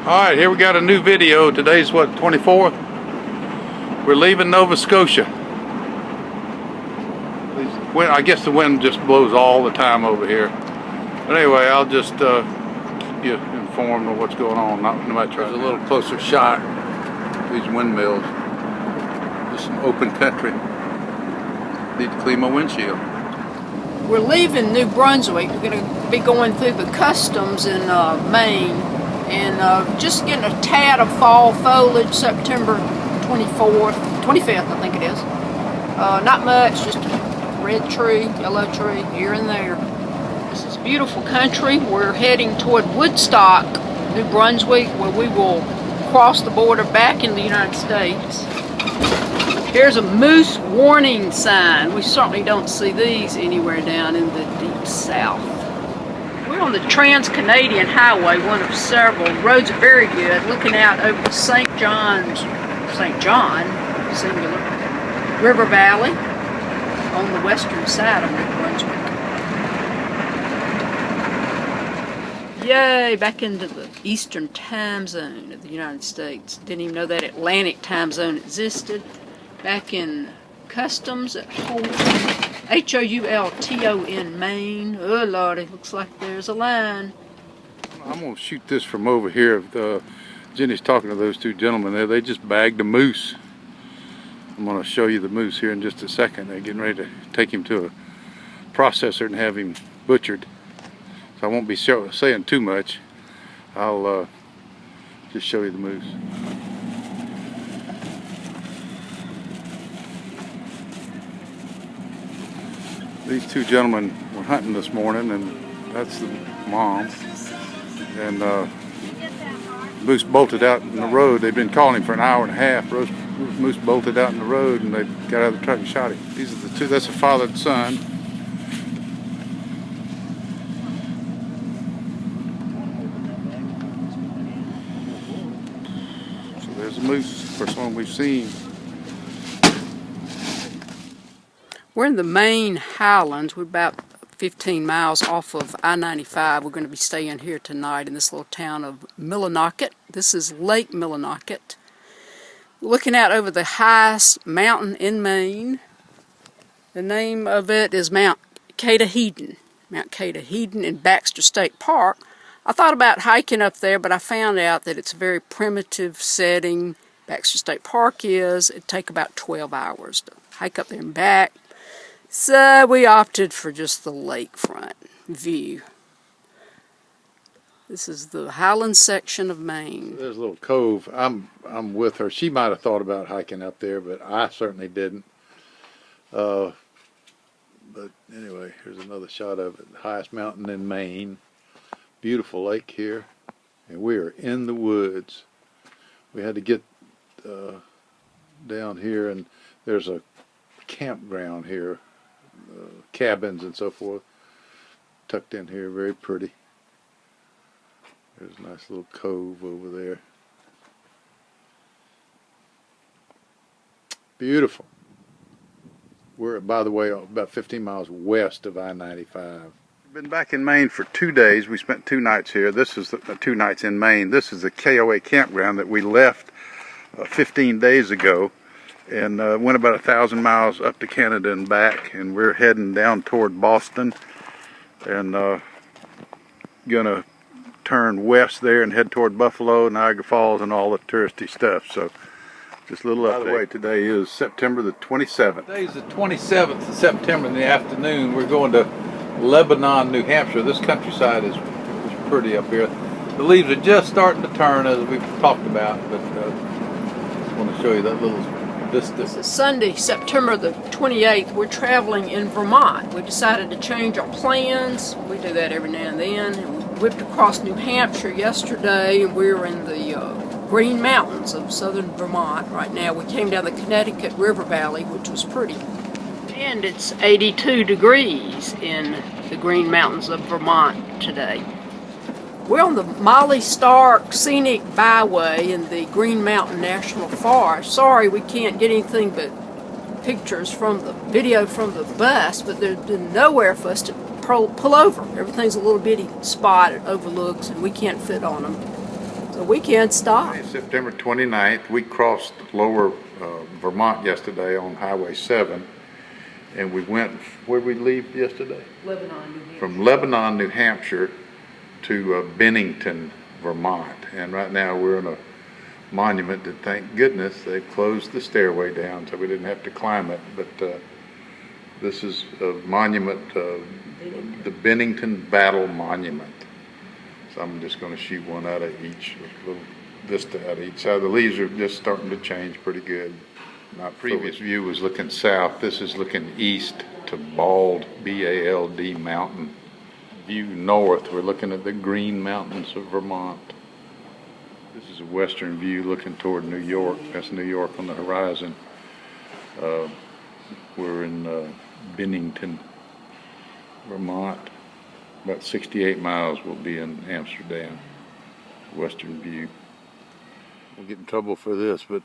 Alright, here we got a new video. Today's what, 24th? We're leaving Nova Scotia. I guess the wind just blows all the time over here. But anyway, I'll just keep you informed of what's going on. There's a little closer shot. These windmills. Just some open country. Need to clean my windshield. We're leaving New Brunswick. We're going to be going through the customs in Maine and just getting a tad of fall foliage, September 25th, I think it is. Not much, just a red tree, yellow tree, here and there. This is beautiful country. We're heading toward Woodstock, New Brunswick, where we will cross the border back in the United States. Here's a moose warning sign. We certainly don't see these anywhere down in the deep south. We're on the Trans-Canadian Highway, one of several. The roads are very good, looking out over St. John, singular, River Valley on the western side of New Brunswick. Yay, back into the Eastern time zone of the United States. Didn't even know that Atlantic time zone existed. Back in customs at Houlton, Maine. Oh Lord, it looks like there's a line. I'm going to shoot this from over here. Jenny's talking to those two gentlemen there. They just bagged a moose. I'm going to show you the moose here in just a second. They're getting ready to take him to a processor and have him butchered. So I won't be saying too much. I'll just show you the moose. These two gentlemen were hunting this morning, and that's the mom. And moose bolted out in the road. They'd been calling him for an hour and a half. Moose bolted out in the road, and they got out of the truck and shot him. These are the two. That's the father and son. So there's a moose. First one we've seen. We're in the Maine Highlands. We're about 15 miles off of I-95. We're going to be staying here tonight in this little town of Millinocket. This is Lake Millinocket. Looking out over the highest mountain in Maine. The name of it is Mount Catahedon. Mount Catahedon in Baxter State Park. I thought about hiking up there, but I found out that it's a very primitive setting. Baxter State Park is. It'd take about 12 hours to hike up there and back. So we opted for just the lakefront view. This is the Highlands section of Maine. There's a little cove. I'm with her. She might have thought about hiking up there, but I certainly didn't. But anyway, here's another shot of it. The highest mountain in Maine. Beautiful lake here. And we are in the woods. We had to get down here, and there's a campground here. Cabins and so forth tucked in here, very pretty. There's a nice little cove over there. Beautiful. We're, by the way, about 15 miles west of I-95. We've been back in Maine for 2 days. We spent 2 nights here. This is 2 nights in Maine. This is the KOA campground that we left 15 days ago. And went about 1,000 miles up to Canada and back, and we're heading down toward Boston, and gonna turn west there and head toward Buffalo, Niagara Falls, and all the touristy stuff. So just a little update. By the way, today is September the 27th. Today's the 27th of September in the afternoon. We're going to Lebanon, New Hampshire. This countryside is pretty up here. The leaves are just starting to turn, as we've talked about, but I want to show you that little. This is Sunday, September the 28th. We're traveling in Vermont. We decided to change our plans. We do that every now and then. And we whipped across New Hampshire yesterday, and we're in the Green Mountains of southern Vermont right now. We came down the Connecticut River Valley, which was pretty. And it's 82 degrees in the Green Mountains of Vermont today. We're on the Molly Stark Scenic Byway in the Green Mountain National Forest. Sorry we can't get anything but pictures from the video from the bus, but there's been nowhere for us to pull over. Everything's a little bitty spot it overlooks, and we can't fit on them. So we can't stop. September 29th, we crossed lower Vermont yesterday on Highway 7, and we went, where did we leave yesterday? Lebanon, New Hampshire. From Lebanon, New Hampshire to Bennington, Vermont. And right now we're in a monument that, thank goodness, they closed the stairway down so we didn't have to climb it. But this is a monument, the Bennington Battle Monument. So I'm just going to shoot one out of each, a little vista out of each side. The leaves are just starting to change pretty good. My previous view was looking south. This is looking east to Bald, B-A-L-D Mountain. View north, we're looking at the Green Mountains of Vermont. This is a western view looking toward New York. That's New York on the horizon. We're in Bennington, Vermont. About 68 miles we'll be in Amsterdam. Western view. We'll get in trouble for this, but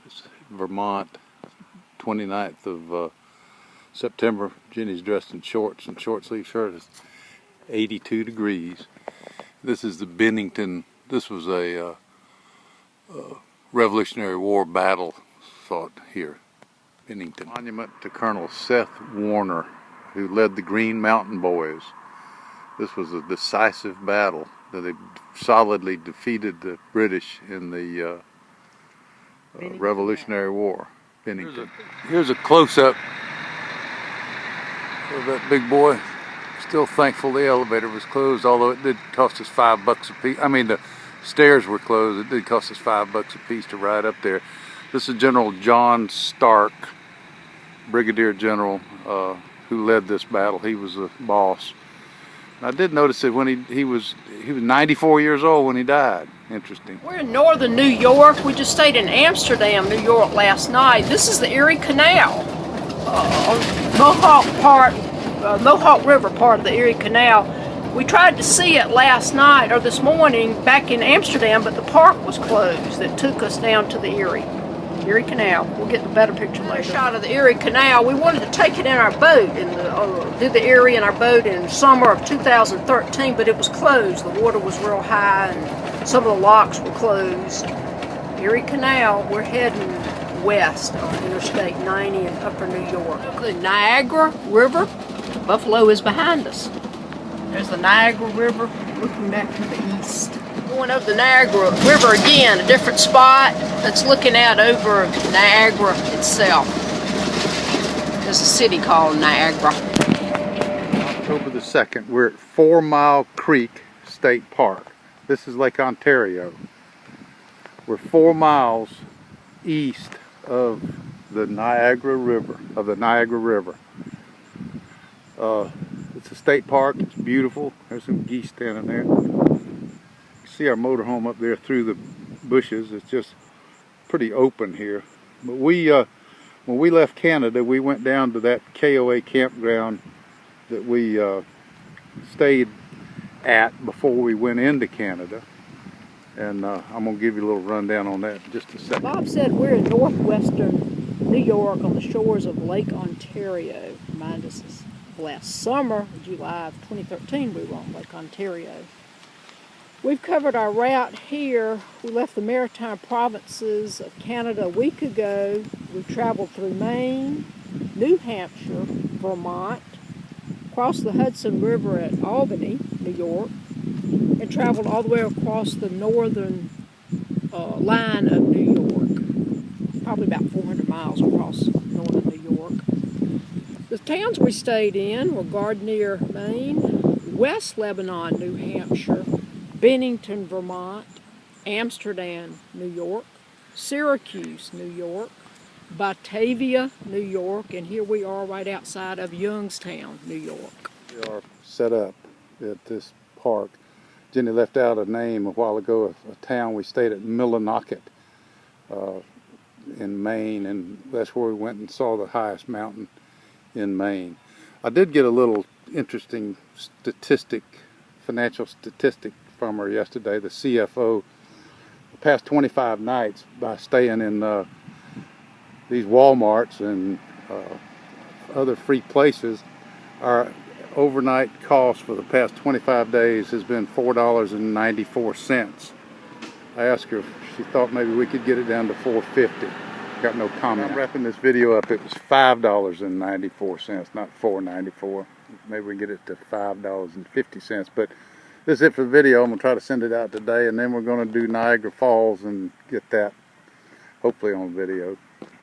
it's Vermont, 29th of September. Jenny's dressed in shorts and short sleeve shirt. It's 82 degrees. This is the Bennington. This was a Revolutionary War battle fought here. Bennington. Monument to Colonel Seth Warner, who led the Green Mountain Boys. This was a decisive battle that they solidly defeated the British in the Revolutionary War. Bennington. Here's a close-up of that big boy. Still thankful the elevator was closed, although it did cost us $5 a piece. I mean, the stairs were closed. It did cost us $5 a piece to ride up there. This is General John Stark, Brigadier General, who led this battle. He was the boss. I did notice that when he was 94 years old when he died. Interesting. We're in northern New York. We just stayed in Amsterdam, New York last night. This is the Erie Canal, Mohawk River part of the Erie Canal. We tried to see it last night or this morning back in Amsterdam, but the park was closed that took us down to the Erie Canal. We'll get the better picture later. Shot of the Erie Canal. We wanted to take it in our boat and do the Erie in our boat in summer of 2013, but it was closed. The water was real high and some of the locks were closed. Erie Canal, we're heading west on Interstate 90 in upper New York. The Niagara River, Buffalo is behind us. There's the Niagara River looking back to the east. Going over the Niagara River again, a different spot that's looking out over Niagara itself. There's a city called Niagara. October the 2nd, we're at 4 Mile Creek State Park. This is Lake Ontario. We're 4 miles east of the Niagara River, It's a state park. It's beautiful. There's some geese standing there. You see our motorhome up there through the bushes. It's just pretty open here. But when we left Canada, we went down to that KOA campground that we stayed at before we went into Canada. And I'm going to give you a little rundown on that in just a second. Bob said we're in northwestern New York on the shores of Lake Ontario. Remind us last summer, July of 2013, we were on Lake Ontario. We've covered our route here. We left the maritime provinces of Canada a week ago. We've traveled through Maine, New Hampshire, Vermont, crossed the Hudson River at Albany, New York, and traveled all the way across the northern line of New York, probably about 400 miles across northern New York. The towns we stayed in were Gardner, Maine, West Lebanon, New Hampshire, Bennington, Vermont, Amsterdam, New York, Syracuse, New York, Batavia, New York, and here we are right outside of Youngstown, New York. We are set up at this park. Jenny left out a name a while ago of a town we stayed at, Millinocket, in Maine, and that's where we went and saw the highest mountain in Maine. I did get a little interesting financial statistic from her yesterday, the CFO. The past 25 nights, by staying in these Walmarts and other free places, our overnight cost for the past 25 days has been $4.94. I asked her if she thought maybe we could get it down to $4.50. Got no comment. I'm wrapping this video up. It was $5.94, not $4.94. Maybe we get it to $5.50. But this is it for the video. I'm gonna try to send it out today, and then we're gonna do Niagara Falls and get that hopefully on video.